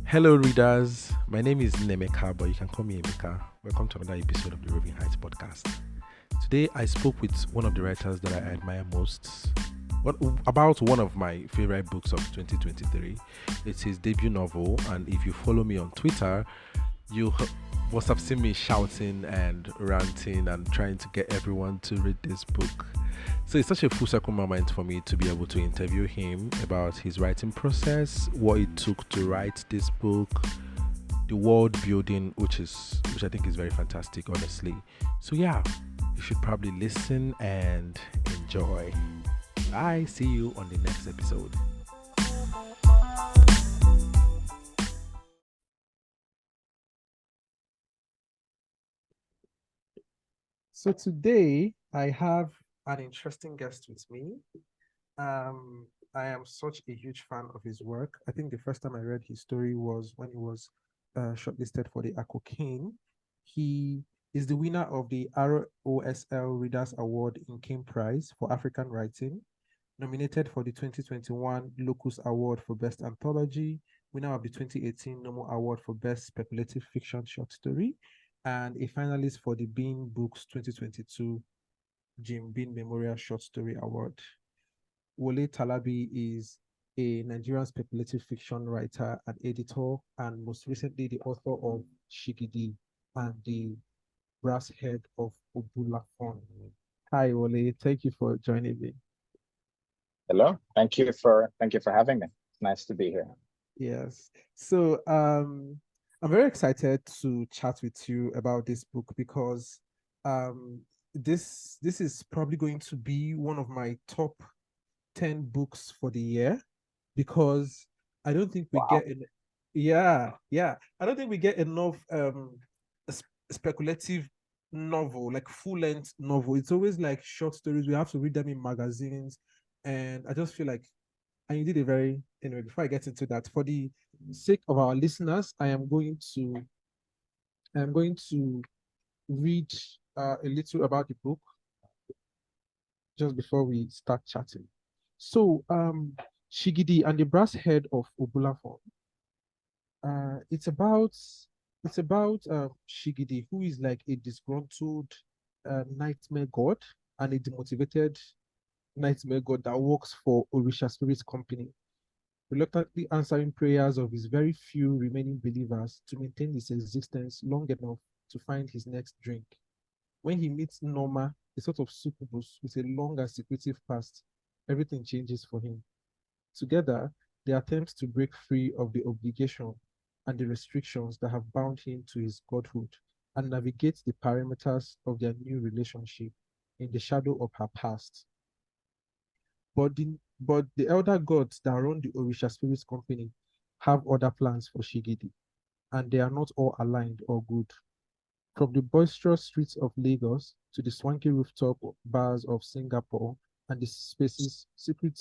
Hello, readers. My name is Nnaemeka, but you can call me Emeka. Welcome to another episode of the Rovingheights podcast. Today, I spoke with one of the writers that I admire most. About one of my favorite books of 2023. It's his debut novel, and if you follow me on Twitter, you must have seen me shouting and ranting and trying to get everyone to read this book. So it's such a full circle moment for me to be able to interview him about his writing process, what it took to write this book, the world building, which I think is very fantastic, honestly. So yeah, you should probably listen and enjoy. Bye. See you on the next episode. So today I have an interesting guest with me. I am such a huge fan of his work. I think the first time I read his story was when he was shortlisted for the Ako King. He is the winner of the ROSL Readers Award in King Prize for African Writing, nominated for the 2021 Locus Award for Best Anthology, winner of the 2018 Nomo Award for Best Speculative Fiction Short Story, and a finalist for the Bean Books 2022 Jim Bean Memorial Short Story Award. Wole Talabi is a Nigerian speculative fiction writer and editor, and most recently the author of Shigidi and the Brass Head of Obulafon. Hi, Wole. Thank you for joining me. Hello. Thank you for having me. It's nice to be here. Yes. So I'm very excited to chat with you about this book because um this is probably going to be one of my top 10 books for the year because I don't think we Wow. get in yeah. I don't think we get enough speculative novel, like full-length novel. It's always like short stories. We have to read them in magazines. And I just feel like and you did a very anyway, before I get into that, for the sake of our listeners, I am going to read a little about the book just before we start chatting. So Shigidi and the Brass Head of Obulafon. It's about Shigidi, who is like a disgruntled nightmare god and a demotivated nightmare god that works for Orisha Spirit Company, reluctantly answering prayers of his very few remaining believers to maintain his existence long enough to find his next drink. When he meets Nneoma, a sort of succubus with a long and secretive past, everything changes for him. Together, they attempt to break free of the obligation and the restrictions that have bound him to his godhood and navigate the parameters of their new relationship in the shadow of her past. But the elder gods that run the Orisha Spirits Company have other plans for Shigidi, and they are not all aligned or good. From the boisterous streets of Lagos to the swanky rooftop bars of Singapore and the secret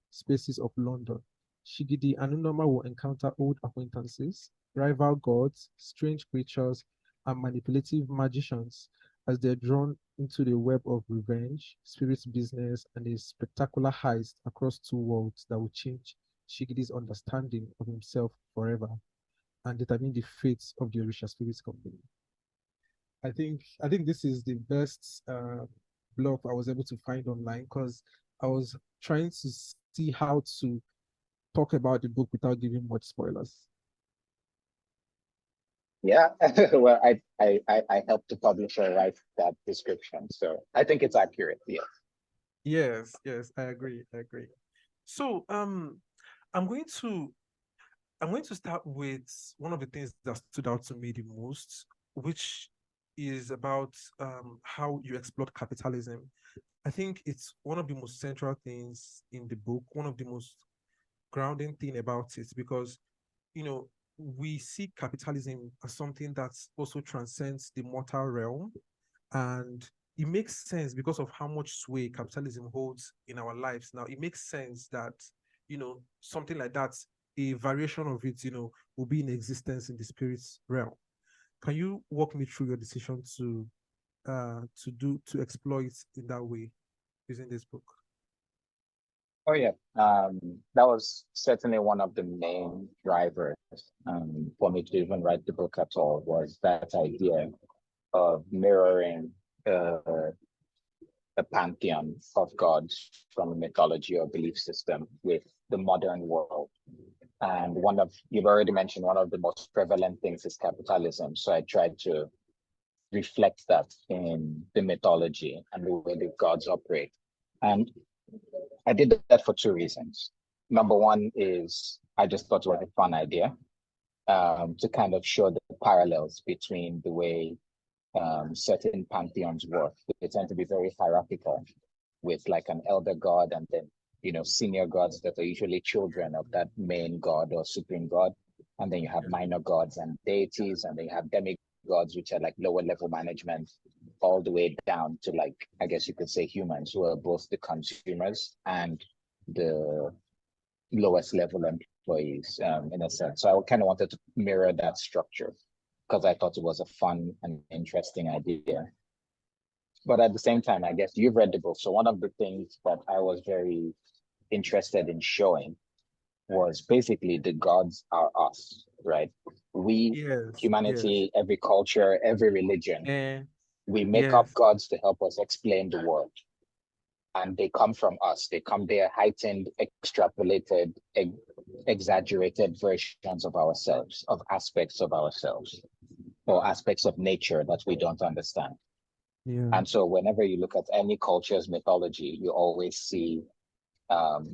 spaces of London, Shigidi and Nneoma will encounter old acquaintances, rival gods, strange creatures, and manipulative magicians as they're drawn into the web of revenge, spirit business, and a spectacular heist across two worlds that will change Shigidi's understanding of himself forever and determine the fate of the Orisha Spirits Company. I think this is the best blog I was able to find online because I was trying to see how to talk about the book without giving much spoilers. Yeah. Well, I helped the publisher write that description, so I think it's accurate. Yes. Yes, I agree. I agree. So I'm going to I'm going to start with one of the things that stood out to me the most, which is about how you exploit capitalism. I think it's one of the most central things in the book, one of the most grounding thing about it, because you know we see capitalism as something that also transcends the mortal realm, and it makes sense because of how much sway capitalism holds in our lives now. It makes sense that something like that, a variation of it, will be in existence in the spirit's realm. Can you walk me through your decision to exploit in that way using this book? Oh yeah, that was certainly one of the main drivers for me to even write the book at all, was that idea of mirroring uh, a pantheon of gods from a mythology or belief system with the modern world. And you've already mentioned, one of the most prevalent things is capitalism. So I tried to reflect that in the mythology and the way the gods operate. And I did that for two reasons. Number one is I just thought it was a fun idea to kind of show the parallels between the way certain pantheons work. They tend to be very hierarchical, with like an elder god and then senior gods that are usually children of that main god or supreme god. And then you have minor gods and deities, and then you have demigods, which are like lower level management, all the way down to, like, I guess you could say, humans, who are both the consumers and the lowest level employees, in a sense. So I kind of wanted to mirror that structure because I thought it was a fun and interesting idea. But at the same time, I guess you've read the book. So one of the things that I was very interested in showing was basically the gods are us, right? We, Yes, yes, humanity, every culture, every religion, and we make up yes, gods to help us explain the world. And they come from us. They're heightened, extrapolated, exaggerated versions of ourselves, of aspects of ourselves, or aspects of nature that we don't understand. yeah, And so whenever you look at any culture's mythology, you always see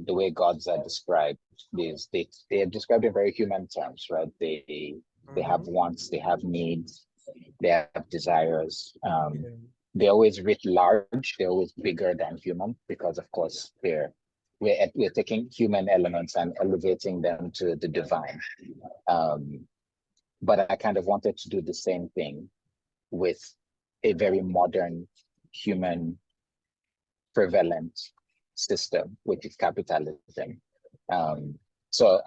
the way gods are described is they are described in very human terms, right? They have mm-hmm. wants, they have needs, they have desires. Yeah, They're always writ large, they're always bigger than human because, of course, we're taking human elements and elevating them to the divine. Um, but I kind of wanted to do the same thing with a very modern human prevalent system, which is capitalism. Um, so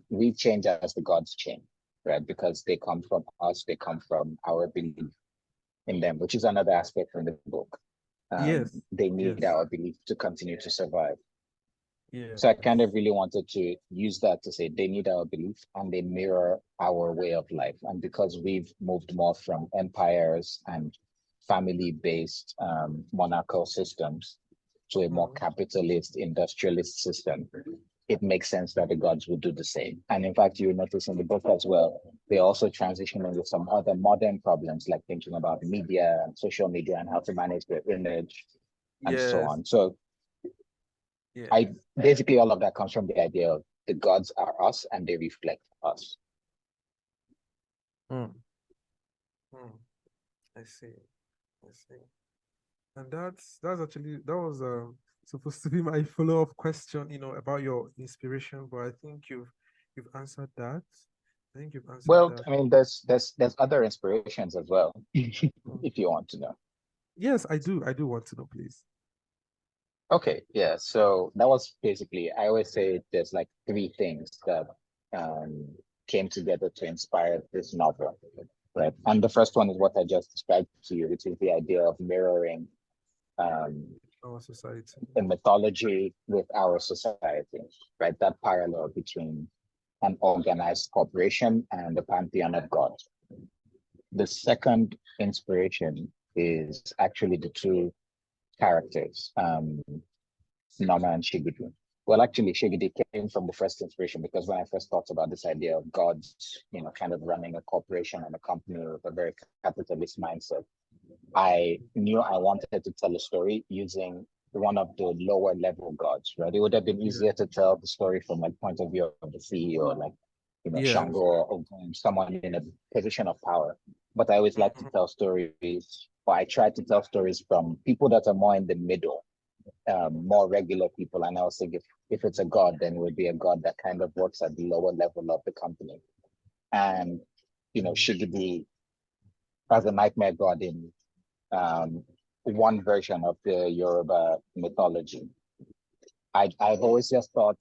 we change as the gods change, right? Because they come from us, they come from our belief in them, which is another aspect from the book. yes, They need yes, our belief to continue to survive. So I kind yes, of really wanted to use that to say they need our belief and they mirror our way of life. And because we've moved more from empires and family-based monarchical systems to a more mm, capitalist industrialist system, it makes sense that the gods would do the same. And in fact, you notice in the book as well, they also transition into some other modern problems, like thinking about media and social media and how to manage their image and so yes, on. So I yes. basically, all of that comes from the idea of the gods are us and they reflect us. Mm, mm. I see, I see. And that's actually that was supposed to be my follow-up question, about your inspiration, but I think you've answered that. I think you've answered Well, that. I mean, there's other inspirations as well, Mm. if you want to know. Yes, I do. I do want to know, please. Okay, yeah. So that was basically, I always say there's like three things that um, came together to inspire this novel, right? And the first one is what I just described to you, which is the idea of mirroring um, Our society. the mythology with our society, right? That parallel between an organized corporation and the pantheon of gods. The second inspiration is actually the two characters, Nneoma and Shigidi. Well, actually, Shigidi came from the first inspiration because when I first thought about this idea of gods, kind of running a corporation and a company with a very capitalist mindset, I knew I wanted to tell a story using one of the lower level gods, right? It would have been Yeah. easier to tell the story from like point of view of the CEO, like Yes. Shango or someone in a position of power. But I always like to Mhm. tell stories, or I try to tell stories from people that are more in the middle, more regular people. And I was thinking if it's a god, then it would be a god that kind of works at the lower level of the company. And Shigidi as a nightmare god in um, one version of the Yoruba mythology. I've always just thought,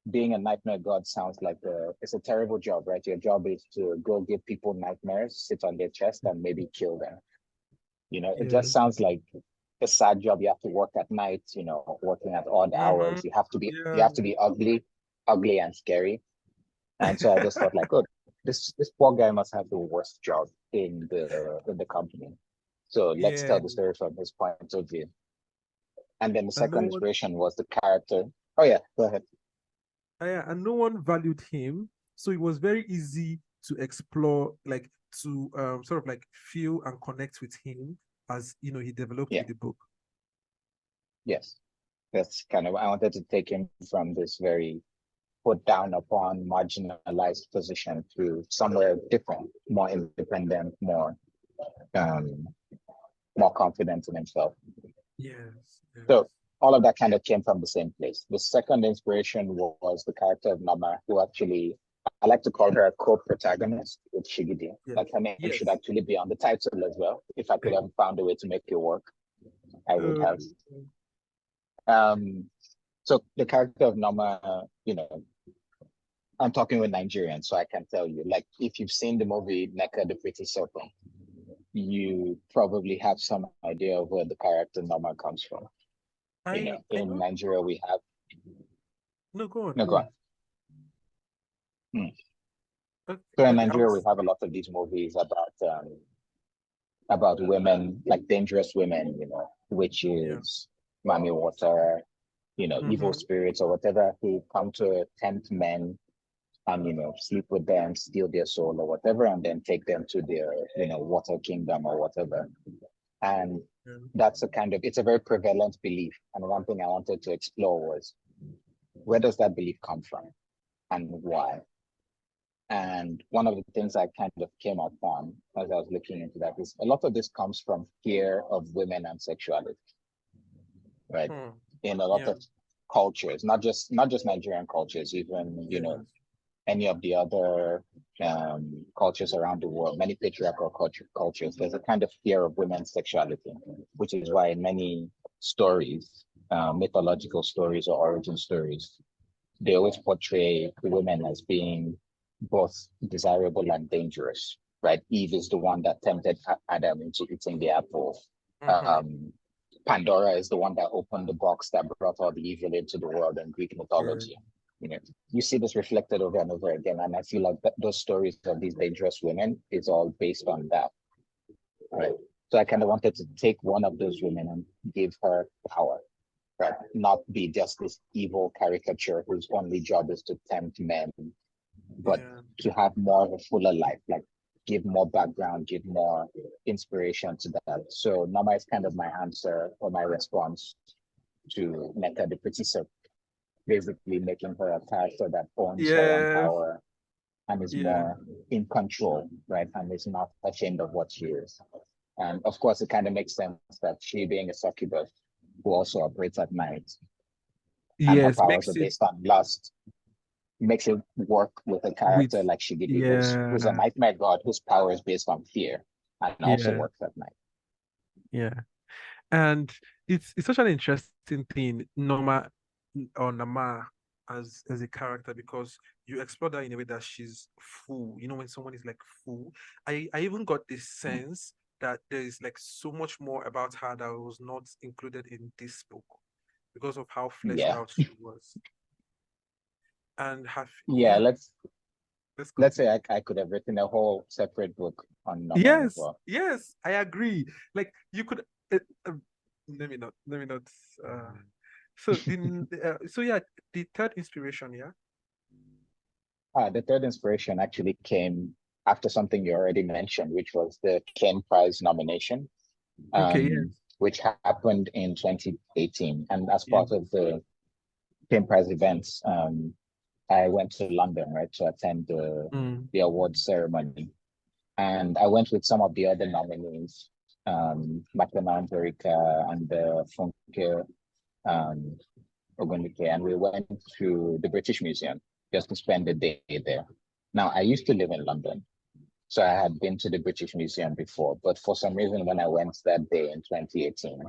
being a nightmare god sounds like it's a terrible job, right? Your job is to go give people nightmares, sit on their chest, and maybe kill them. It just Yes. sounds like a sad job. You have to work at night, working at odd hours. You Yeah. have to be ugly and scary. And so I just thought like, oh, this poor guy must have the worst job in the company. So let's Yeah. tell the story from his point of view. And then the And no second one, inspiration was the character. Oh yeah, go ahead. yeah, and no one valued him. So it was very easy to explore, like to sort of like feel and connect with him as he developed Yeah, with the book. yes. That's kind of I wanted to take him from this very put down upon, marginalized position to somewhere different, more independent, um, more confident in himself. Yes, So yes. all of that kind of came from the same place. The second inspiration was the character of Nneoma, who actually I like to call her a co-protagonist with Shigidi. Yes. Like her name should Yes. actually be on the title as well. If I could have found a way to make it work, I would Uh, have. Um, so the character of Nneoma, I'm talking with Nigerians, so I can tell you, like, if you've seen the movie Nneka, the Pretty Serpent, you probably have some idea of where the character Nneoma comes from. I In know. Nigeria, we have, No, go on, no, go go on. on. Hmm. Okay, So in okay, I Nigeria, we was. have a lot of these movies about women, like dangerous women, Yeah. witches, mommy water, evil Mm-hmm. spirits or whatever, who come to tempt men and sleep with them, steal their soul or whatever, and then take them to their water kingdom or whatever. And Yeah. it's a very prevalent belief. And one thing I wanted to explore was, where does that belief come from and why? And one of the things I kind of came upon as I was looking into that is a lot of this comes from fear of women and sexuality, right? Hmm. In a lot Yeah. of cultures, not just Nigerian cultures, even Yes. any of the other cultures around the world, many patriarchal cultures, there's a kind of fear of women's sexuality, which is why in many stories, mythological stories or origin stories, they always portray the women as being both desirable and dangerous, right? Eve is the one that tempted Adam into eating the apple. Mm-hmm. Um, Pandora is the one that opened the box that brought all the evil into the world in Greek Yeah. mythology. You know, you see this reflected over and over again, and I feel like those stories of these dangerous women is all based on that, right? So I kind of wanted to take one of those women and give her power, right? Not be just this evil caricature whose only job is to tempt men, but Yeah. to have more of a fuller life, like give more background, give more inspiration to that. So Nneoma is kind of my answer or my response to Nneka the Pretty Serpent, basically making her a character that owns her own Yes. power and is Yeah. more in control, right? And is not ashamed of what she is. And of course, it kind of makes sense that she being a succubus who also operates at night and her Yes. powers are Makes it based on lust makes it work with a with. character like Shigidi, who's a Yeah. nightmare god whose power is based on fear and also Yeah. works at night. Yeah. And it's such an interesting thing, Norma or Nama as a character because you explore that in a way that she's full. When someone is like full. I even got this sense that there is like so much more about her that was not included in this book because of how fleshed Yeah. out she was. And have Yeah, yeah, let's let's say continue. I could have written a whole separate book on Nneoma as Yes, well. yes, I agree. Like you could uh, let me not uh so yeah, the third inspiration, yeah. The third inspiration actually came after something you already mentioned, which was the Ken Prize nomination, Okay, yes. which happened in 2018. And as Yeah. part of the Ken Prize events, I went to London, right, to attend Mm, the award ceremony. And I went with some of the other nominees, Nnaemeka and Funke um, Ogunike, and we went to the British Museum just to spend the day there. Now, I used to live in London, so I had been to the British Museum before, but for some reason, when I went that day in 2018,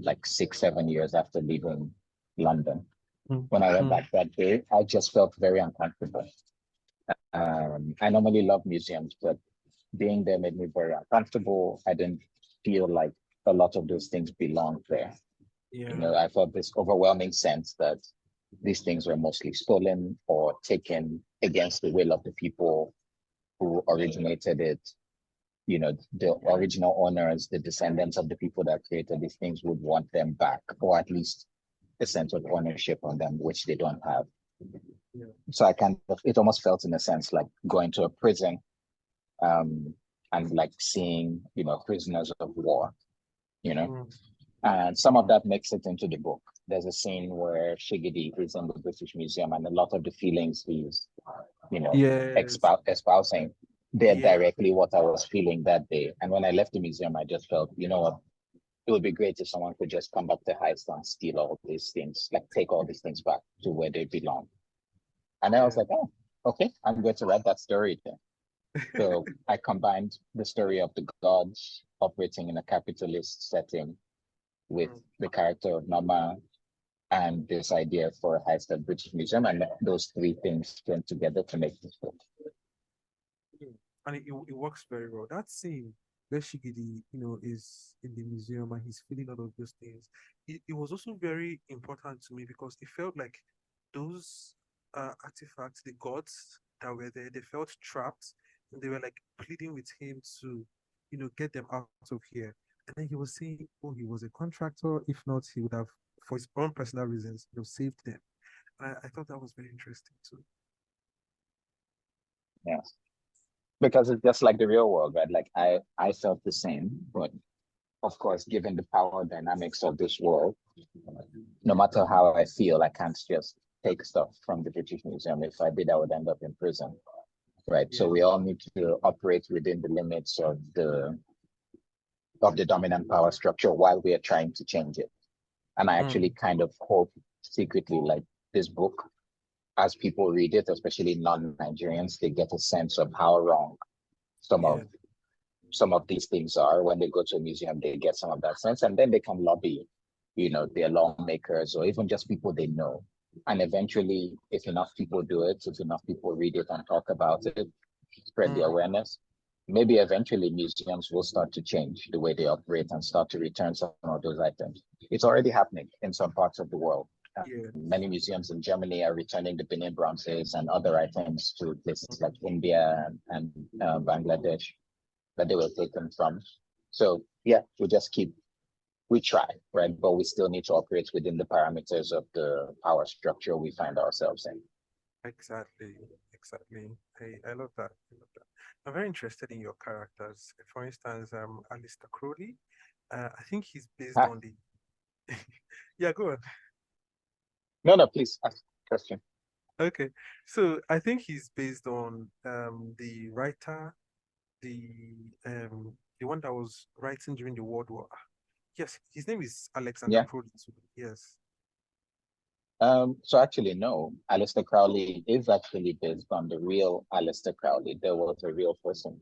like 6, 7 years after leaving London, mm, when I went mm. back that day, I just felt very uncomfortable. I normally love museums, but being there made me very uncomfortable. I didn't feel like a lot of those things belong there. Yeah. You know, I felt this overwhelming sense that these things were mostly stolen or taken against the will of the people who originated it. You know, the original owners, the descendants of the people that created these things would want them back, or at least a sense of ownership on them, which they don't have. Yeah. So I kind of, it almost felt in a sense like going to a prison, and like seeing, you know, prisoners of war, you know, Mm. and some of that makes it into the book. There's a scene where Shigidi is in the British Museum, and a lot of the feelings he's, you know, Yes. espousing, they're Yeah. directly what I was feeling that day. And when I left the museum, I just felt, you know what, it would be great if someone could just come back to Heist and steal all these things, like take all these things back to where they belong. And I was Yeah. like, oh, okay, I'm going to write that story then. So I combined the story of the gods operating in a capitalist setting with Mm. the character of Nneoma and this idea for a heist at British Museum, and those three things came together to make this book. Mm. And it works very well. That scene where Shigidi, is in the museum and he's feeling all of those things. It was also very important to me because it felt like those artifacts, the gods that were there, they felt trapped and they were like pleading with him to, get them out of here. And then he was saying, oh, he was a contractor. If not, he would have, for his own personal reasons, saved them. And I thought that was very interesting too. Yeah. Because it's just like the real world, right? Like I felt the same, but of course, given the power dynamics of this world, no matter how I feel, I can't just take stuff from the British Museum. If I did, I would end up in prison, right? So Yeah. we all need to operate within the limits of the dominant power structure while we are trying to change it. And I actually Mm. kind of hope secretly, like this book, as people read it, especially non-Nigerians, they get a sense of how wrong some Yeah. of some of these things are. When they go to a museum, they get some of that sense, and then they can lobby, you know, their lawmakers or even just people they know. And eventually, if enough people do it, if enough people read it and talk about it, spread the Mm. awareness, maybe eventually museums will start to change the way they operate and start to return some of those items. It's already happening in some parts of the world. Yeah. Many museums in Germany are returning the Benin bronzes and other items to places like India and Bangladesh that they were taken from. So yeah, we try, right? But we still need to operate within the parameters of the power structure we find ourselves in. Exactly, exactly. I love that. I love that. I'm very interested in your characters. For instance, Alistair Crowley. I think he's based Ah, on the. Yeah, go on. no, no, please ask a question. Okay, so I think he's based on the writer, the one that was writing during the World War. Yes, his name is Alexander Yeah. Crowley too. Yes. So actually, no, Alistair Crowley is actually based on the real Alistair Crowley. There was a real person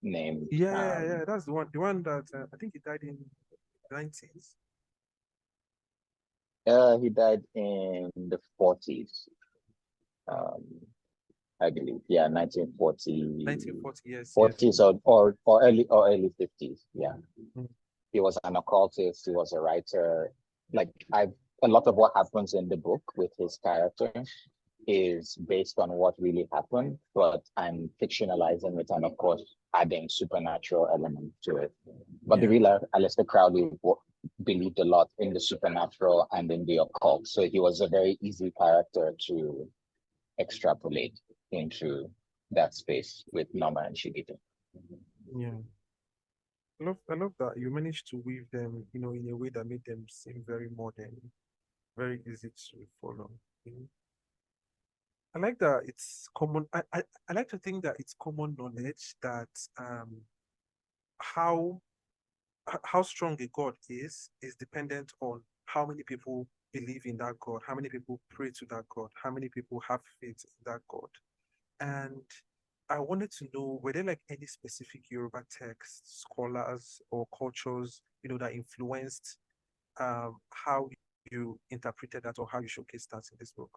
named, Yeah. That's the one that I think he died in 90s. he died in the 40s, um, I believe. Yeah, 1940, 1940, yes, yes. 40s or early 50s. Yeah. Mm. He was an occultist, he was a writer. Like a lot of what happens in the book with his character is based on what really happened, but I'm fictionalizing it and of course adding supernatural element to it. But the Yeah. real Aleister Crowley believed a lot in the supernatural and in the occult. So he was a very easy character to extrapolate into that space with Nneoma and Shigidi. Yeah. I love that you managed to weave them, in a way that made them seem very modern, very easy to follow. You know? I like that it's common. I like to think that it's common knowledge that how how strong a God is dependent on how many people believe in that God, how many people pray to that God, how many people have faith in that God. And I wanted to know, were there like any specific Yoruba texts, scholars, or cultures, that influenced how you interpreted that or how you showcased that in this book?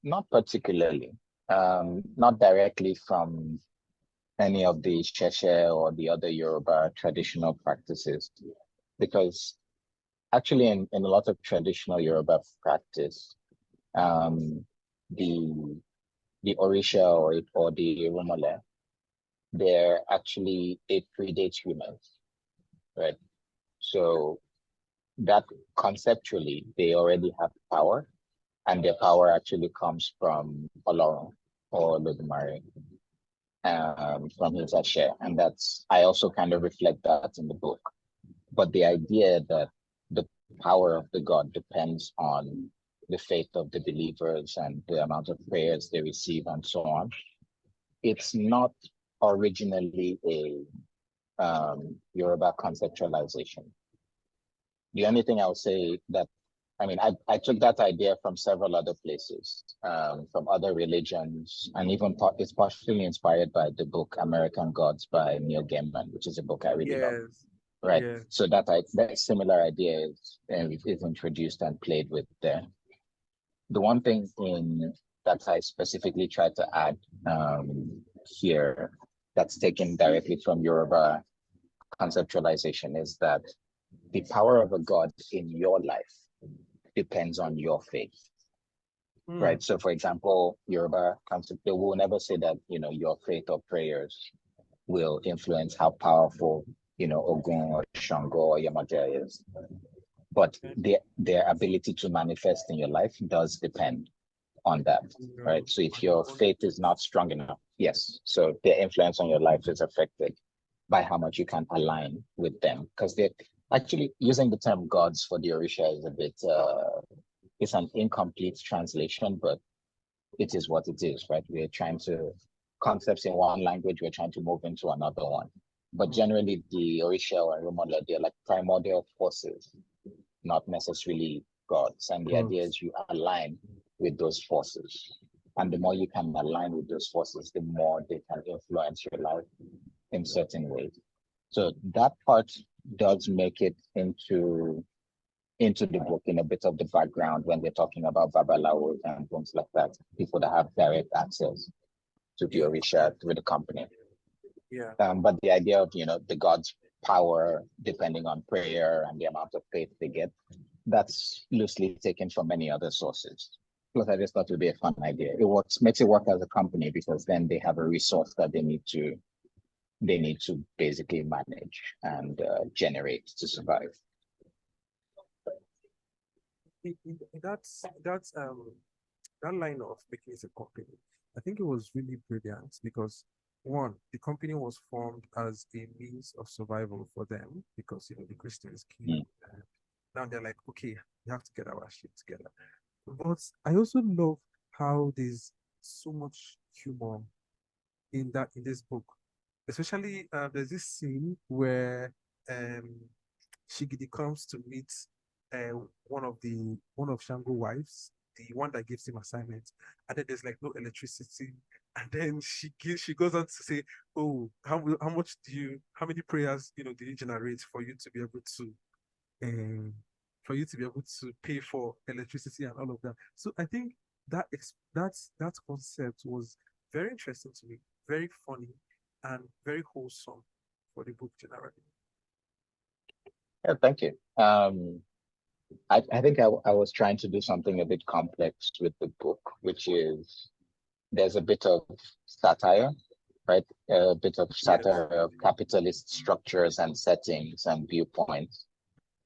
Not particularly. Not directly from any of the Sheshe or the other Yoruba traditional practices, because actually in a lot of traditional Yoruba practice, um, the the Orisha or the Rumole, they're actually, it predates humans, right? So that conceptually, they already have power, and their power actually comes from Olorun or Lodumare, from his Ashe. And that's, I also kind of reflect that in the book. But the idea that the power of the god depends on the faith of the believers and the amount of prayers they receive and so on, it's not originally a Yoruba conceptualization. The only thing I'll say that, I mean, I took that idea from several other places, from other religions, and even it's partially inspired by the book American Gods by Neil Gaiman, which is a book I really love. Yes. Right. Yeah. So that similar idea is introduced and played with there. The one thing that I specifically tried to add here that's taken directly from Yoruba conceptualization is that the power of a god in your life depends on your faith. Right. So for example, Yoruba concept, they will never say that, your faith or prayers will influence how powerful, Ogun or Shango or Yamaja is. But their ability to manifest in your life does depend on that, right? So if your faith is not strong enough, yes, so their influence on your life is affected by how much you can align with them. Because they're actually using the term gods for the Orisha is a bit, it's an incomplete translation, but it is what it is, right? We're trying to, concepts in one language, we're trying to move into another one. But generally, the Orisha or Romola, they're like primordial forces, not necessarily gods. And the idea is you align with those forces. And the more you can align with those forces, the more they can influence your life in certain ways. So that part does make it into the book in a bit of the background when we're talking about Babalawos and things like that, people that have direct access to the Orisha through the company. Yeah. But the idea of, the god's power depending on prayer and the amount of faith they get, that's loosely taken from many other sources. Plus, I just thought it would be a fun idea. Makes it work as a company because then they have a resource that they need to basically manage and generate to survive. That's that line of making it a company, I think it was really brilliant because one, the company was formed as a means of survival for them because the Christians came. Now they're like, okay, we have to get our shit together. But I also love how there's so much humor in this book. Especially there's this scene where um Shigidi comes to meet one of Shango wives, the one that gives him assignments, and then there's like no electricity, and then she goes on to say, "Oh, how many prayers did you generate for you to be able to um pay for electricity and all of that?" So I think that concept was very interesting to me, very funny, and very wholesome for the book generally. Yeah, thank you. I think I was trying to do something a bit complex with the book, which is there's a bit of satire, right? A bit of satire of capitalist structures and settings and viewpoints.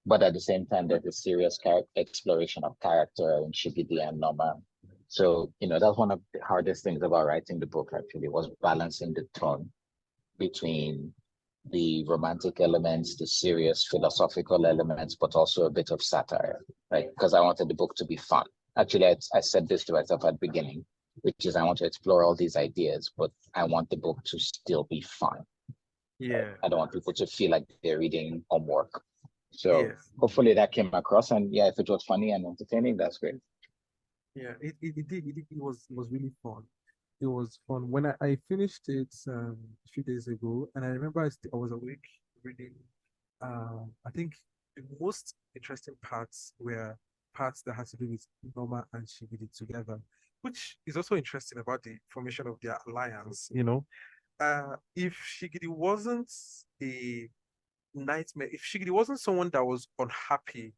But at the same time, there's a serious exploration of character in Shigidi and Nneoma. So, that's one of the hardest things about writing the book, actually, was balancing the tone between the romantic elements, the serious philosophical elements, but also a bit of satire, right? Because I wanted the book to be fun. Actually, I said this to myself at the beginning, which is I want to explore all these ideas, but I want the book to still be fun. Yeah. I don't want people to feel like they're reading homework. So hopefully that came across. And yeah, if it was funny and entertaining, that's great. Yeah, it did. It was really fun. It was fun. When I finished it a few days ago, and I remember I was awake reading. I think the most interesting parts were parts that had to do with Nneoma and Shigidi together, which is also interesting about the formation of their alliance. if Shigidi wasn't a nightmare, if Shigidi wasn't someone that was unhappy,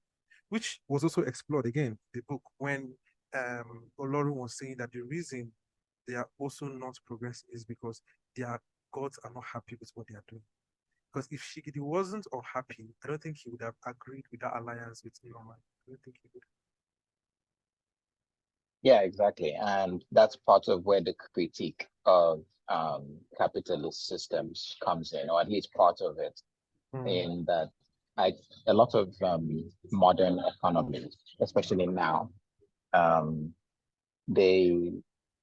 which was also explored again in the book when Olorun was saying that the reason they are also not progressing is because their gods are not happy with what they are doing. Because if Shigidi wasn't unhappy, I don't think he would have agreed with that alliance with Nneoma. I don't think he would. Yeah, exactly. And that's part of where the critique of capitalist systems comes in, or at least part of it, Mm, in that I a lot of modern economies, especially now, um, they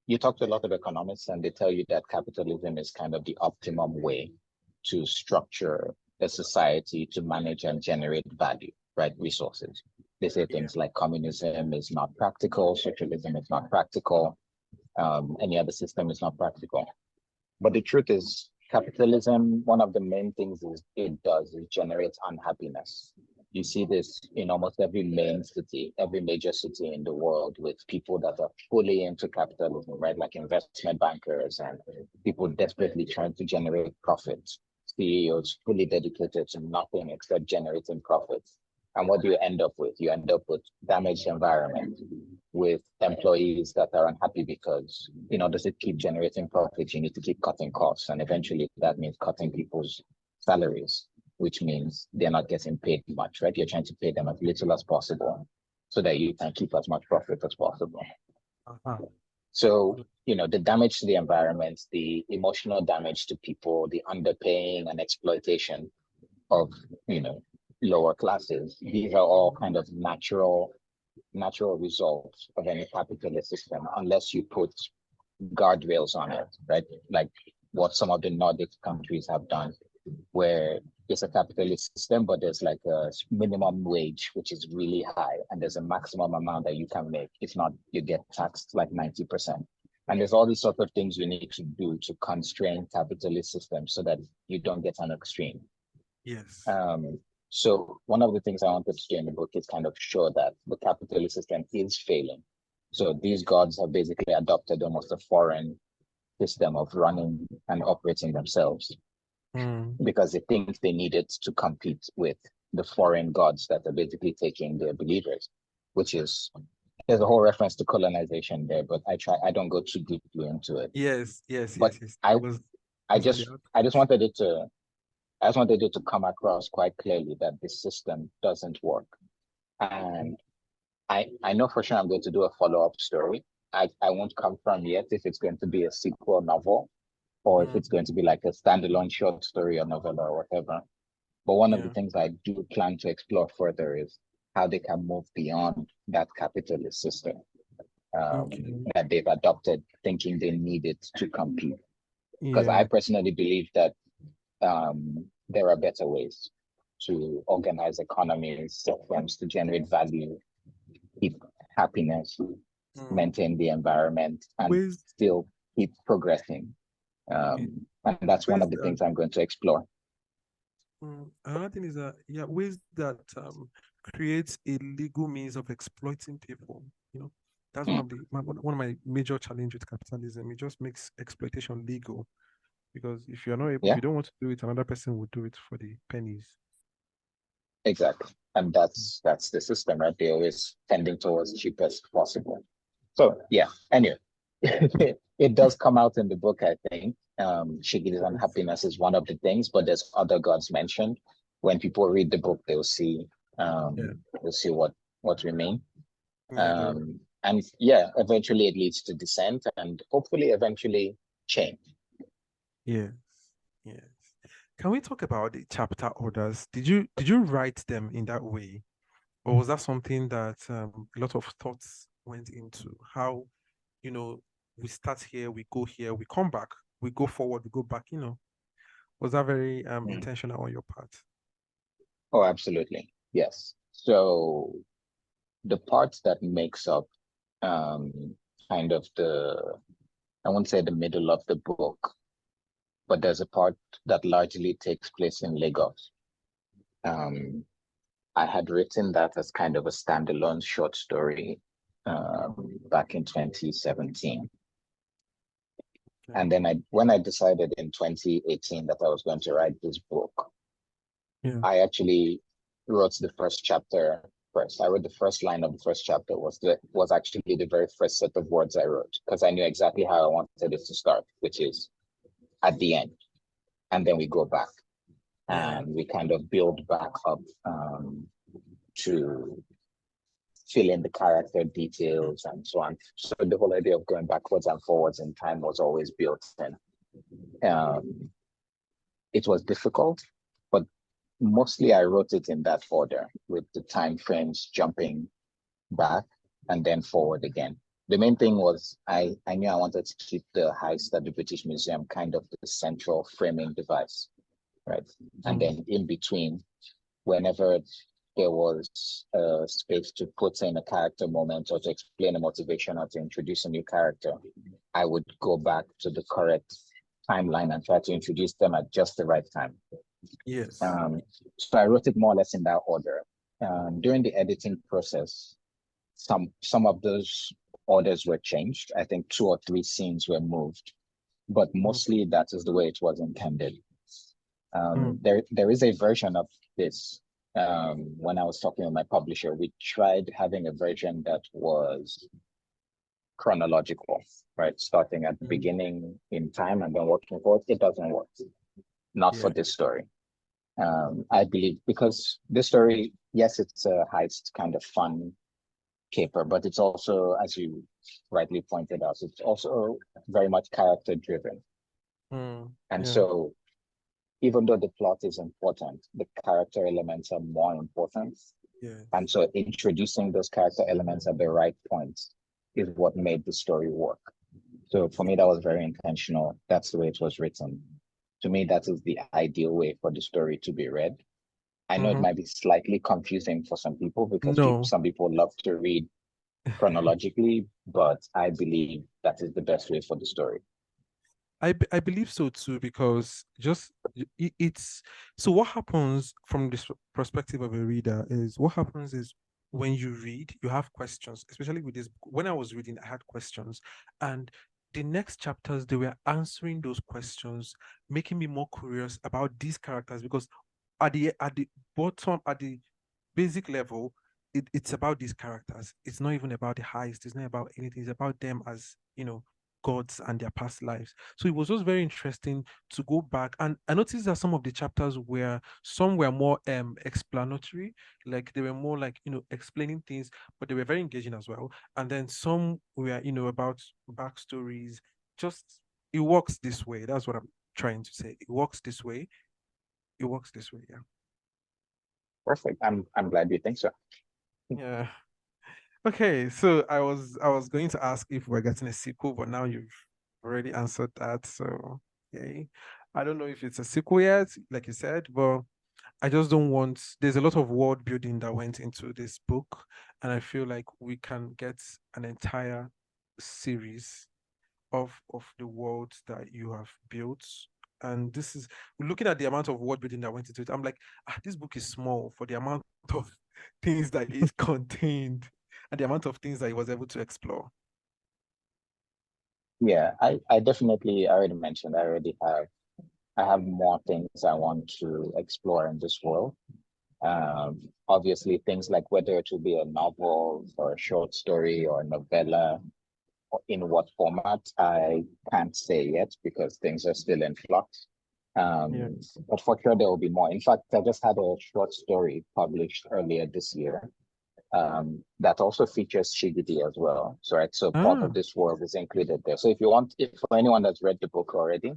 you talk to a lot of economists and they tell you that capitalism is kind of the optimum way to structure a society to manage and generate value, right? Resources. They say yeah. things like communism is not practical, socialism is not practical, any other system is not practical. But the truth is, capitalism, one of the main things is it does is generate unhappiness. You see this in almost every main city, every major city in the world with people that are fully into capitalism, right? Like investment bankers and people desperately trying to generate profits. CEOs fully dedicated to nothing except generating profits. And what do you end up with? You end up with damaged environment, with employees that are unhappy because, in order to keep generating profits, you need to keep cutting costs. And eventually that means cutting people's salaries, which means they're not getting paid much, right? You're trying to pay them as little as possible so that you can keep as much profit as possible. Uh-huh. So, the damage to the environment, the emotional damage to people, the underpaying and exploitation of, you know, lower classes, these are all kind of natural results of any capitalist system unless you put guardrails on it, right? Like what some of the Nordic countries have done, where it's a capitalist system, but there's like a minimum wage, which is really high, and there's a maximum amount that you can make. If not, you get taxed like 90%. And there's all these sort of things you need to do to constrain capitalist systems so that you don't get an extreme. Yes. Um, so one of the things I wanted to do in the book is kind of show that the capitalist system is failing. So these gods have basically adopted almost a foreign system of running and operating themselves Mm, because they think they need it to compete with the foreign gods that are basically taking their believers, which is there's a whole reference to colonization there, but I don't go too deeply into it. yes, yes, But yes, yes. I I Was on the just I just outreach. wanted it to I just wanted it to come across quite clearly that this system doesn't work. And I know for sure I'm going to do a follow-up story. I won't confirm yet if it's going to be a sequel novel or if Mm, it's going to be like a standalone short story or novella or whatever. But one of the yeah. things I do plan to explore further is how they can move beyond that capitalist system Okay. that they've adopted, thinking they need it to compete. Because I Yeah. personally believe that there are better ways to organize economies, systems to generate value, keep happiness, Mm. maintain the environment, and Ways, still keep progressing. yeah. And that's one Ways of the that things I'm going to explore. another thing is that yeah, ways that creates a legal means of exploiting people. You know, that's one Mm, of one of my major challenge with capitalism. It just makes exploitation legal because if you're not able, if yeah, you don't want to do it, another person will do it for the pennies. exactly. And that's the system, right? They're always tending towards cheapest possible. So yeah, anyway, it does come out in the book, I think. Shigi's Yes. unhappiness is one of the things, but there's other gods mentioned. When people read the book, Yeah. they'll see what remain. Yeah. They will. And yeah, eventually it leads to dissent and hopefully eventually change. Yes. Yes. Can we talk about the chapter orders? Did you write them in that way, or was that something that a lot of thoughts went into? How we start here, we go here, we come back, we go forward, we go back. Was that very Mm. intentional on your part? Oh, absolutely. Yes. So the part that makes up um, kind of I won't say the middle of the book, but there's a part that largely takes place in Lagos. Um, I had written that as kind of a standalone short story back in 2017. And then when I decided in 2018 that I was going to write this book, I actually wrote the first chapter first. I wrote the first line of the first chapter was actually the very first set of words I wrote, because I knew exactly how I wanted it to start, which is at the end. And then we go back and we kind of build back up to fill in the character details and so on. So the whole idea of going backwards and forwards in time was always built in. It was difficult, but mostly I wrote it in that order, with the time frames jumping back and then forward again. The main thing was I knew I wanted to keep the heist at the British Museum kind of the central framing device, right? And then in between, whenever there was space to put in a character moment or to explain a motivation or to introduce a new character, I would go back to the correct timeline and try to introduce them at just the right time. Yes. So I wrote it more or less in that order. During the editing process, some of those orders were changed. I think 2 or 3 scenes were moved, but mostly that is the way it was intended. There is a version of this. When I was talking with my publisher, we tried having a version that was chronological, right? Starting at the beginning in time and then working forward. It doesn't work. Not for this story. I believe because this story, yes, it's a heist kind of fun caper, but it's also, as you rightly pointed out, it's also very much character driven. And so even though the plot is important, the character elements are more important. And so introducing those character elements at the right point is what made the story work. So for me, that was very intentional. That's the way it was written. To me, that is the ideal way for the story to be read. I know it might be slightly confusing for some people because some people love to read chronologically, but I believe that is the best way for the story. I believe so too, because it's so what happens from this perspective of a reader is what happens is when you read, you have questions, especially with this. When I was reading, I had questions, and the next chapters they were answering those questions, making me more curious about these characters because at the bottom, at the basic level, it's about these characters. It's not even about the heist. It's not about anything. It's about them as, gods and their past lives. So it was just very interesting to go back. And I noticed that some of the chapters some were more explanatory, like they were more like, explaining things, but they were very engaging as well. And then some were, about backstories. Just it works this way. That's what I'm trying to say. It works this way. It works this way, yeah. Perfect. I'm glad you think so. Yeah. Okay, so I was going to ask if we're getting a sequel, but now you've already answered that. So okay. I don't know if it's a sequel yet, like you said, but I just don't want there's a lot of world building that went into this book, and I feel like we can get an entire series of the world that you have built. And this is looking at the amount of word building that went into it. I'm like, this book is small for the amount of things that is contained and the amount of things that he was able to explore. Yeah, I definitely already mentioned I have more things I want to explore in this world. Obviously things like whether it will be a novel or a short story or a novella, or in what format, I can't say yet because things are still in flux. But for sure there will be more. In fact, I just had a short story published earlier this year that also features Shigidi as well. So, right, so part of this world is included there. So if for anyone that's read the book already,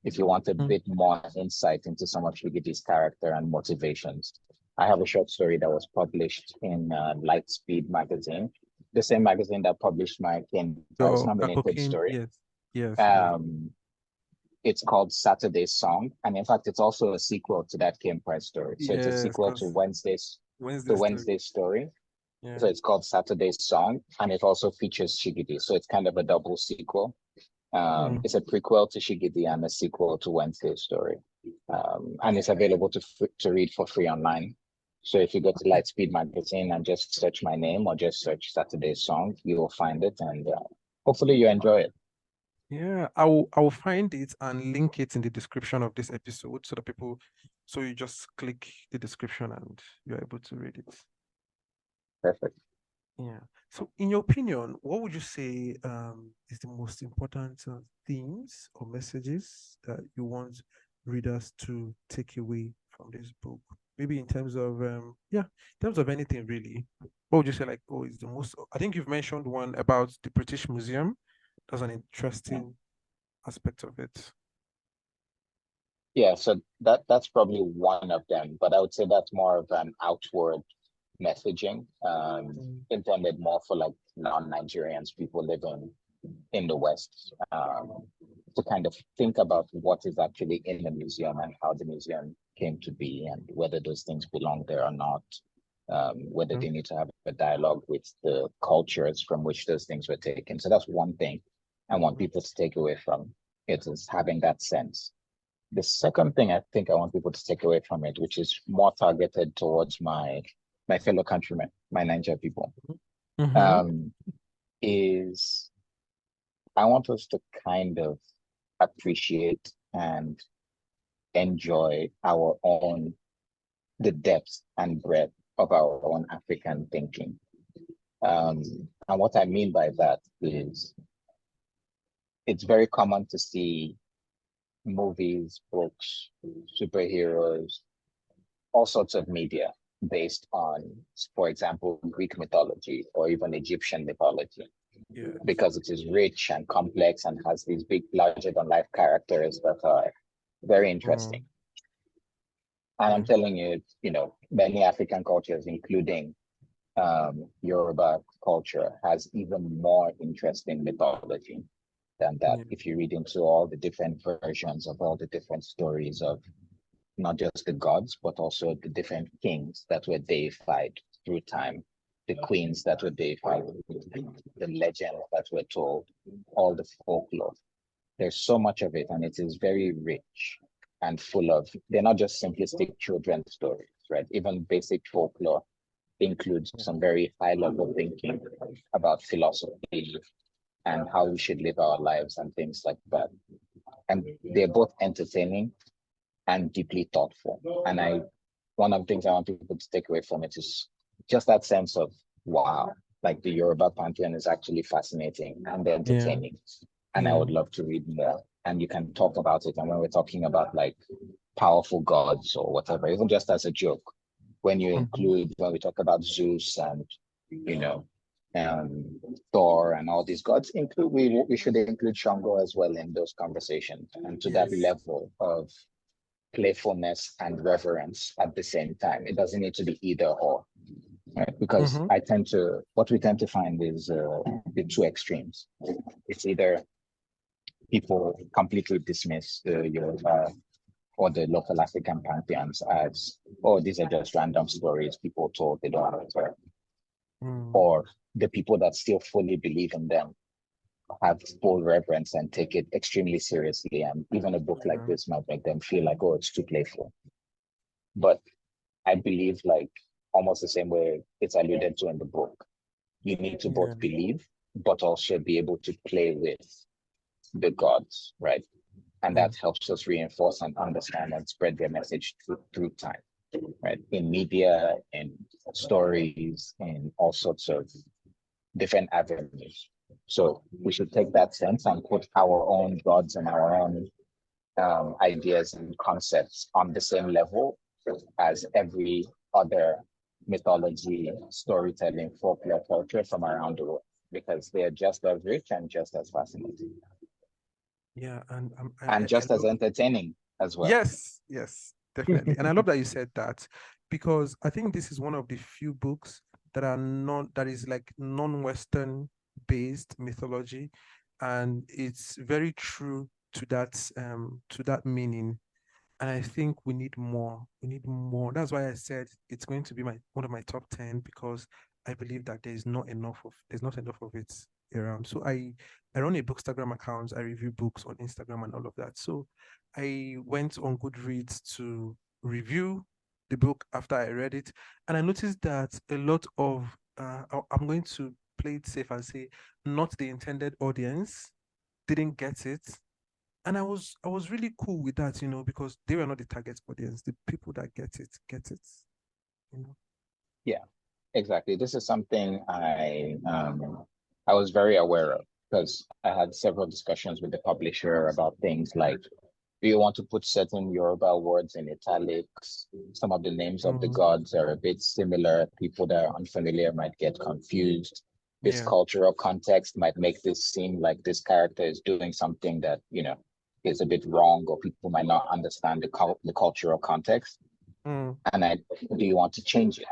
if you want a bit more insight into some of Shigidi's character and motivations, I have a short story that was published in Lightspeed magazine, the same magazine that published my Ken Prize nominated story. Yes. It's called Saturday's Song, and in fact, it's also a sequel to that Ken Prize story. So it's a sequel to Wednesday's story. Yeah. So it's called Saturday's Song, and it also features Shigidi. So it's kind of a double sequel. It's a prequel to Shigidi and a sequel to Wednesday's story. And it's available to read for free online. So if you go to Lightspeed magazine and just search my name or just search Saturday's Song, you will find it, and hopefully you enjoy it. Yeah, I will find it and link it in the description of this episode so that so you just click the description and you're able to read it. Perfect. Yeah. So, in your opinion, what would you say is the most important themes or messages that you want readers to take away from this book? Maybe in terms of yeah, in terms of anything really. What would you say like, oh, is the most I think you've mentioned one about the British Museum. That's an Yeah. interesting aspect of it. Yeah, so that's probably one of them, but I would say that's more of an outward messaging, Mm, intended more for like non-Nigerians, people living in the West, to kind of think about what is actually in the museum and how the museum came to be and whether those things belong there or not, whether yeah. they need to have a dialogue with the cultures from which those things were taken. So that's one thing I want Mm, people to take away from it, is having that sense. The second thing I think I want people to take away from it, which is more targeted towards my fellow countrymen, my Niger people, mm-hmm. um, is I want us to kind of appreciate and enjoy our own, the depth and breadth of our own African thinking. Um, and what I mean by that is it's very common to see movies, books, superheroes, all sorts of media based on, for example, Greek mythology or even Egyptian mythology, Yes. because it is rich and complex and has these big, larger than life characters that are very interesting. Mm, And I'm yeah. telling you, many African cultures, including Yoruba culture, has even more interesting mythology than that. Yeah. If you read into all the different versions of all the different stories of not just the gods, but also the different kings that were deified through time, the queens that were deified, the legends that were told, all the folklore. There's so much of it, and it is very rich and full of, they're not just simplistic children's stories, right? Even basic folklore includes Yeah. some very high level thinking about philosophy and how we should live our lives and things like that. And they're both entertaining and deeply thoughtful. And one of the things I want people to take away from it is just that sense of wow, like the Yoruba pantheon is actually fascinating and Yeah. entertaining. And I Yeah. would love to read more. And you can talk about it. And when we're talking about like powerful gods or whatever, even just as a joke, Mm-hmm. when we talk about Zeus and, you know, um, Thor and all these gods, we should include Shango as well in those conversations, and to that Yes. level of playfulness and reverence at the same time. It doesn't need to be either or, right? Because Mm-hmm. what we tend to find is the two extremes. It's either people completely dismiss the Yoruba or the local African pantheons as, oh, these are just random stories people told, they don't matter. Mm, Or the people that still fully believe in them have full reverence and take it extremely seriously. And even a book like yeah. this might make them feel like, oh, it's too playful. But I believe, like almost the same way it's alluded to in the book, you need to Yeah. both believe, but also be able to play with the gods, right? And Yeah. that helps us reinforce and understand and spread their message through time, right? In media, in stories, in all sorts of different avenues. So we should take that sense and put our own gods and our own ideas and concepts on the same level as every other mythology, storytelling, folklore culture from around the world, because they're just as rich and just as fascinating Yeah. And and I just as love. entertaining as well. Yes. Yes. Definitely. And I love that you said that because I think this is one of the few books that is like non-Western based mythology, and it's very true to that meaning. And I think we need more. We need more. That's why I said it's going to be my one of my top 10 because I believe that there's not enough of it around. So I run a bookstagram account, I review books on Instagram and all of that. So I went on Goodreads to review the book after I read it, and I noticed that a lot of I'm going to play it safe and say not the intended audience didn't get it. And I was really cool with that, because they were not the target audience. The people that get it, you know. Yeah, exactly. This is something I was very aware of because I had several discussions with the publisher about things like, do you want to put certain Yoruba words in italics? Some of the names of the Mm, gods are a bit similar. People that are unfamiliar might get confused. This yeah. cultural context might make this seem like this character is doing something that, is a bit wrong, or people might not understand the cultural context. Mm. And do you want to change it?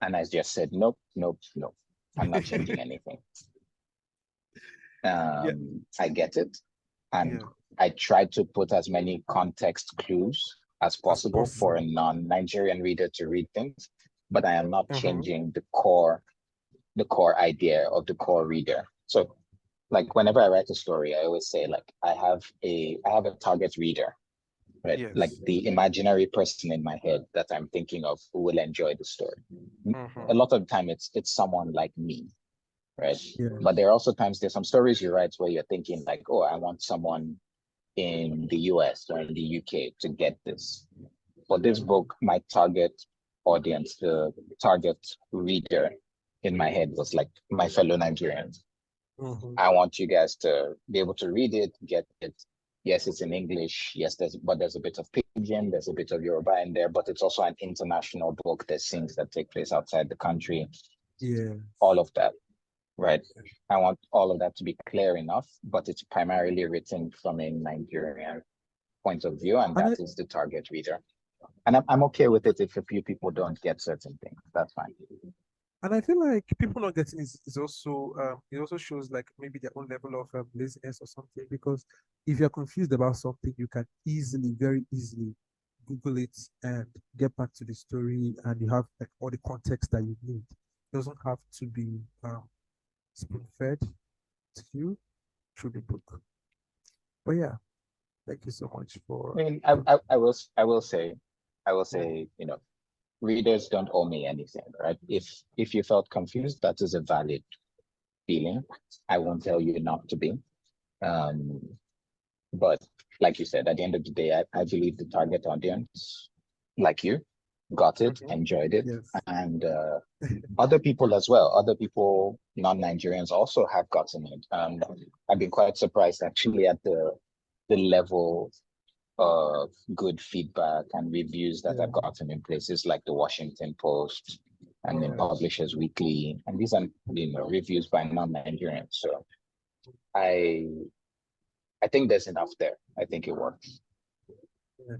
And I just said, nope, nope, nope. I'm not changing anything. Yeah, I get it. And yeah, I tried to put as many context clues as as possible for a possible. non-Nigerian reader to read things, but I am not Uh-huh. changing the core idea of the core reader. So like whenever I write a story, I always say like I have a target reader, right? Like Yes. the imaginary person in my head that I'm thinking of who will enjoy the story. A Uh-huh. lot of the time it's someone like me, right? But Yes. there are also times there's some stories you write where you're thinking like, oh, I want someone in the US or in the UK to get this. For this book, my target audience, the target reader in my head was like my fellow Nigerians. Uh-huh. I want you guys to be able to read it, get it. Yes, it's in English. Yes, there's a bit of pidgin, there's a bit of Yoruba in there, but it's also an international book. There's scenes that take place outside the country, Yeah. all of that, right? I want all of that to be clear enough, but it's primarily written from a Nigerian point of view, and And that I is the target reader. And I'm okay with it if a few people don't get certain things. That's fine. and I feel like people not getting is also it also shows like maybe their own level of laziness or something, because if you're confused about something, you can very easily Google it and get back to the story, and you have like all the context that you need. It doesn't have to be spoon fed to you through the book. But yeah, thank you so much I for mean, I will mm, say, readers don't owe me anything, right? If you felt confused, that is a valid feeling. I won't tell you not to be. Um, but like you said, at the end of the day, I believe the target audience, like you, got it, mhm. enjoyed it, Yes. and other people as well. Other people, non-Nigerians, also have gotten it. I've been quite surprised actually at the level of good feedback and reviews that Yeah. I've gotten in places like the Washington Post and in Yeah. Publishers Weekly. And these are, reviews by non-Nigerians. So I I think there's enough there. I think it works. Yeah.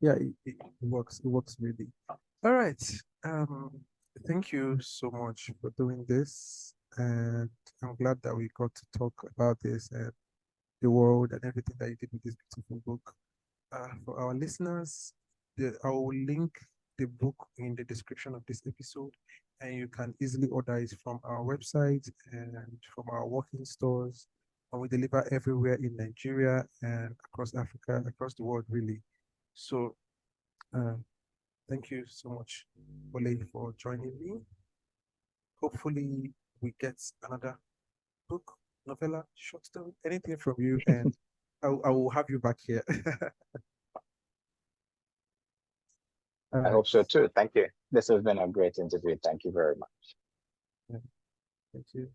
Yeah, it works. It works really. All right. Um, Thank you so much for doing this. And I'm glad that we got to talk about this and the world and everything that you did with this beautiful book. For our listeners, I will link the book in the description of this episode, and you can easily order it from our website and from our walking stores. And we deliver everywhere in Nigeria and across Africa, across the world, really. So, uh, thank you so much, Wole, for joining me. Hopefully, we get another book, novella, short story, anything from you, and I will have you back here. All I right. hope so too. Thank you. This has been a great interview. Thank you very much. Yeah, thank you.